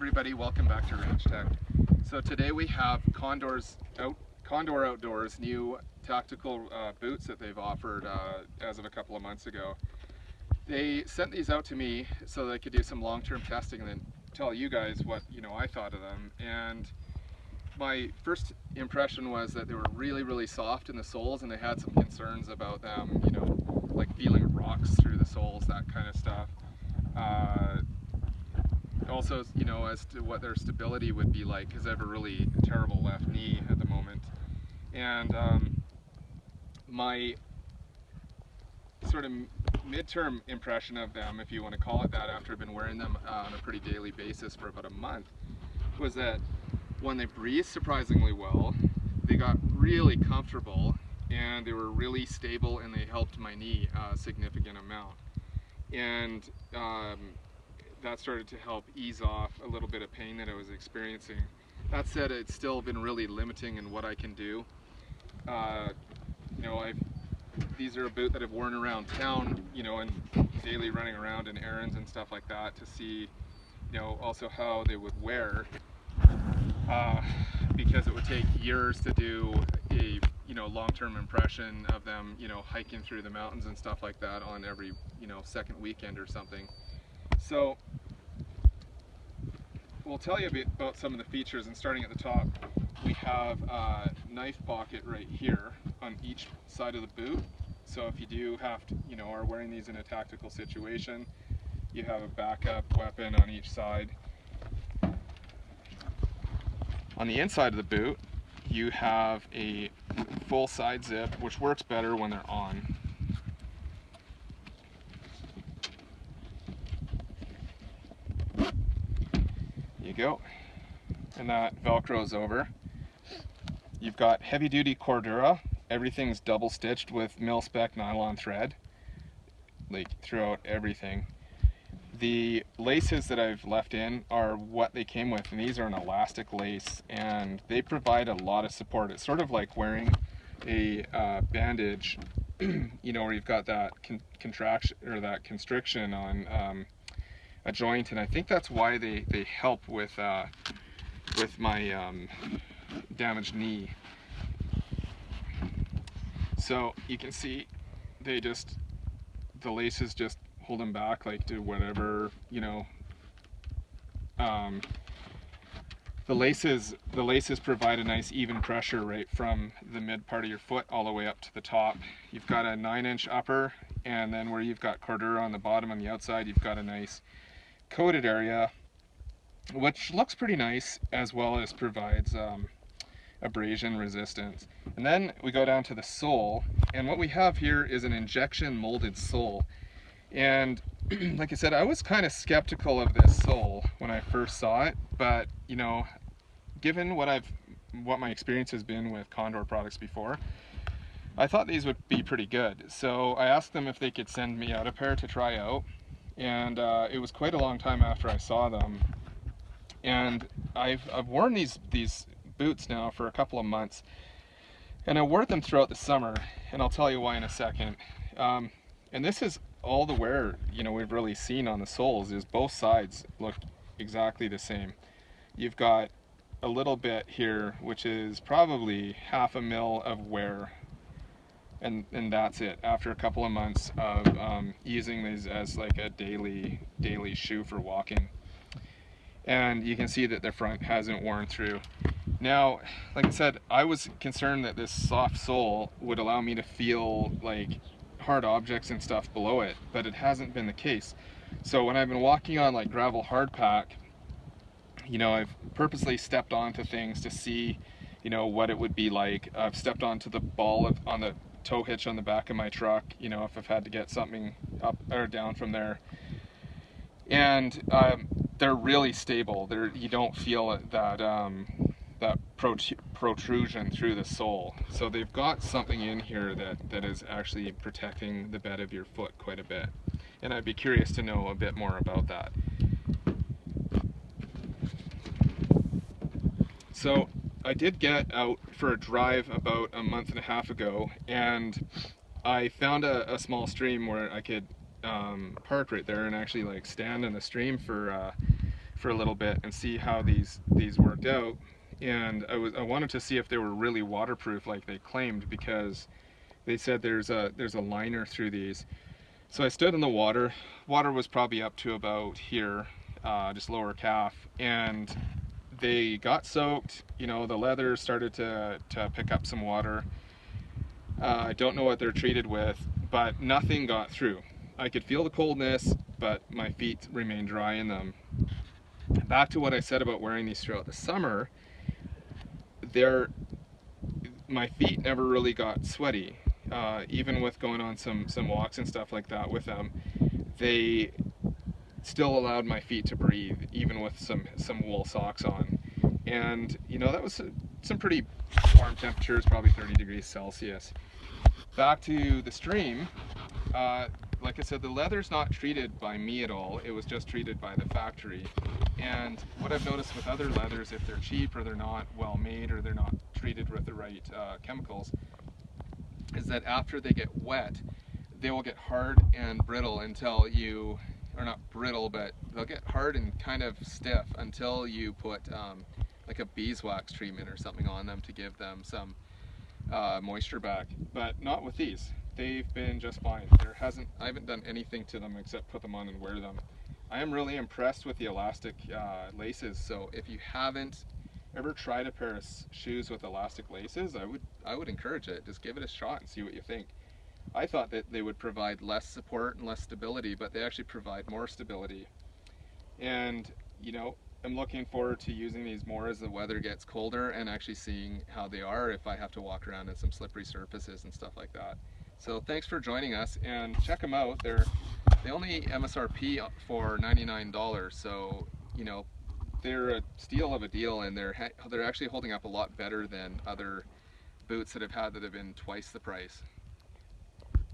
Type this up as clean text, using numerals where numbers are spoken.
Everybody, welcome back to Range Tech. So today we have Condor Outdoor's new tactical boots that they've offered as of a couple of months ago. They sent these out to me so they could do some long-term testing and then tell you guys what I thought of them. And my first impression was that they were really soft in the soles, and they had some concerns about them, like feeling rocks through the soles, that kind of stuff. Also, as to what their stability would be like, because I have a really terrible left knee at the moment. And my sort of midterm impression of them, if you want to call it that, after I've been wearing them on a pretty daily basis for about a month, was that when they breathed surprisingly well, they got really comfortable, and they were really stable, and they helped my knee a significant amount. And that started to help ease off a little bit of pain that I was experiencing. That said, it's still been really limiting in what I can do. These are a boot that I've worn around town, and daily running around in errands and stuff like that, to see, also how they would wear, because it would take years to do a long-term impression of them, hiking through the mountains and stuff like that on every second weekend or something. So we'll tell you a bit about some of the features, and starting at the top, we have a knife pocket right here on each side of the boot. So if you do have to, are wearing these in a tactical situation, you have a backup weapon on each side. On the inside of the boot, you have a full side zip, which works better when they're on. Go, and that velcros over. You've got heavy duty Cordura. Everything's double stitched with mil-spec nylon thread, like throughout everything. The laces that I've left in are what they came with, and these are an elastic lace, and they provide a lot of support. It's sort of like wearing a bandage, where you've got that contraction or that constriction on a joint, and I think that's why they help with my damaged knee. So you can see the laces just hold them back, like to whatever, the laces provide a nice even pressure right from the mid part of your foot all the way up to the top. You've got a 9-inch upper, and then where you've got Cordura on the bottom on the outside, you've got a nice coated area, which looks pretty nice, as well as provides abrasion resistance. And then we go down to the sole, and what we have here is an injection molded sole. And like I said, I was kind of skeptical of this sole when I first saw it, but given what my experience has been with Condor products before, I thought these would be pretty good. So I asked them if they could send me out a pair to try out. And it was quite a long time after I saw them, and I've worn these boots now for a couple of months, and I wore them throughout the summer, and I'll tell you why in a second. And this is all the wear we've really seen on the soles, is both sides look exactly the same. You've got a little bit here, which is probably 1/2 mil of wear. And that's it, after a couple of months of using these as like a daily shoe for walking. And you can see that the front hasn't worn through. Now, like I said, I was concerned that this soft sole would allow me to feel like hard objects and stuff below it, but it hasn't been the case. So when I've been walking on like gravel hardpack, I've purposely stepped onto things to see what it would be like. I've stepped onto the ball on the tow hitch on the back of my truck, if I've had to get something up or down from there. And they're really stable. You don't feel that protrusion through the sole. So they've got something in here that is actually protecting the bed of your foot quite a bit. And I'd be curious to know a bit more about that. So I did get out for a drive about a month and a half ago, and I found a small stream where I could park right there and actually like stand in the stream for for a little bit and see how these worked out. And I wanted to see if they were really waterproof like they claimed, because they said there's a liner through these. So I stood in the water. Water was probably up to about here, just lower calf, and they got soaked. You know, the leather started to pick up some water. I don't know what they're treated with, but nothing got through. I could feel the coldness, but my feet remained dry in them. Back to what I said about wearing these throughout the summer, my feet never really got sweaty. Even with going on some walks and stuff like that with them, they still allowed my feet to breathe, even with some wool socks on. And you know, that was some pretty warm temperatures, probably 30 degrees Celsius. Back to the stream, like I said, the leather's not treated by me at all. It was just treated by the factory. And what I've noticed with other leathers, if they're cheap or they're not well made or they're not treated with the right chemicals, is that after they get wet, they will get hard and brittle until you, or not brittle, but they'll get hard and kind of stiff until you put like a beeswax treatment or something on them to give them some moisture back. But not with these. They've been just fine. I haven't done anything to them except put them on and wear them. I am really impressed with the elastic laces. So if you haven't ever tried a pair of shoes with elastic laces, I would encourage it. Just give it a shot and see what you think. I thought that they would provide less support and less stability, but they actually provide more stability. And you know, I'm looking forward to using these more as the weather gets colder and actually seeing how they are if I have to walk around in some slippery surfaces and stuff like that. So thanks for joining us, and check them out. They only MSRP for $99, so you know, they're a steal of a deal, and they're actually holding up a lot better than other boots that have been twice the price.